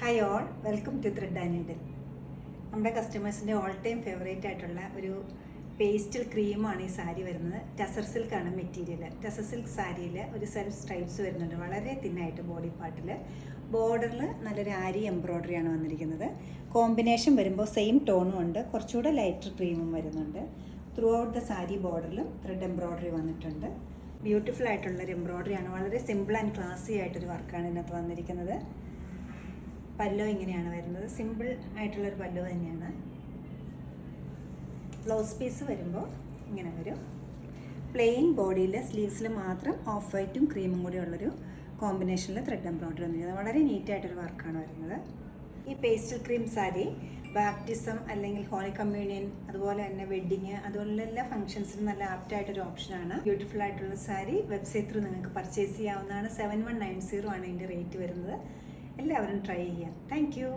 Hi all, welcome to Thread and Needle. നമ്മുടെ കസ്റ്റമേഴ്സിൻ്റെ all time favourite ആയിട്ടുള്ള ഒരു പേസ്റ്റൽ ക്രീമാണ് ഈ സാരി വരുന്നത്. ടസർ സിൽക്കാണ് മെറ്റീരിയൽ. ടസർ സിൽക്ക് സാരിയിൽ ഒരു സെൽഫ് സ്ട്രൈപ്സ് വരുന്നുണ്ട്, വളരെ തിന്നായിട്ട് ബോഡി പാർട്ടിൽ. ബോർഡറിൽ നല്ലൊരു ആരി എംബ്രോയ്ഡറിയാണ് വന്നിരിക്കുന്നത്. കോമ്പിനേഷൻ വരുമ്പോൾ സെയിം ടോണും ഉണ്ട്, കുറച്ചുകൂടെ ലൈറ്റർ ക്രീമും വരുന്നുണ്ട്. ത്രൂ ഔട്ട് ദ സാരി ബോർഡറിലും ത്രെഡ് എംബ്രോയ്ഡറി വന്നിട്ടുണ്ട്. ബ്യൂട്ടിഫുൾ ആയിട്ടുള്ളൊരു എംബ്രോയ്ഡറിയാണ്, വളരെ സിമ്പിൾ ആൻഡ് ക്ലാസി ആയിട്ടൊരു വർക്കാണ് ഇതിനകത്ത് വന്നിരിക്കുന്നത്. പല്ലോ ഇങ്ങനെയാണ് വരുന്നത്, സിമ്പിൾ ആയിട്ടുള്ളൊരു പല്ലോ തന്നെയാണ്. ബ്ലൗസ് പീസ് വരുമ്പോൾ ഇങ്ങനെ വരും. പ്ലെയിൻ ബോഡിയിൽ സ്ലീവ്സിൽ മാത്രം ഓഫ് വൈറ്റും ക്രീമും കൂടി ഉള്ളൊരു കോമ്പിനേഷനിൽ ത്രെഡ് എംബ്രോയ്ഡറി വന്നിരിക്കുന്നത്. വളരെ നീറ്റായിട്ടൊരു വർക്കാണ് വരുന്നത്. ഈ പേസ്റ്റൽ ക്രീം സാരി ബാപ്റ്റിസം അല്ലെങ്കിൽ ഹോളി കമ്മ്യൂണിയൻ, അതുപോലെ തന്നെ വെഡ്ഡിങ്, അതുപോലുള്ള എല്ലാ ഫംഗ്ഷൻസിനും നല്ല ആപ്റ്റായിട്ടൊരു ഓപ്ഷനാണ്. ബ്യൂട്ടിഫുൾ ആയിട്ടുള്ള സാരി വെബ്സൈറ്റ് ത്രൂ നിങ്ങൾക്ക് പർച്ചേസ് ചെയ്യാവുന്നതാണ്. 7190 ആണ് ഇതിൻ്റെ റേറ്റ് വരുന്നത്. എല്ലാവരും ട്രൈ ചെയ്യാം. Thank you.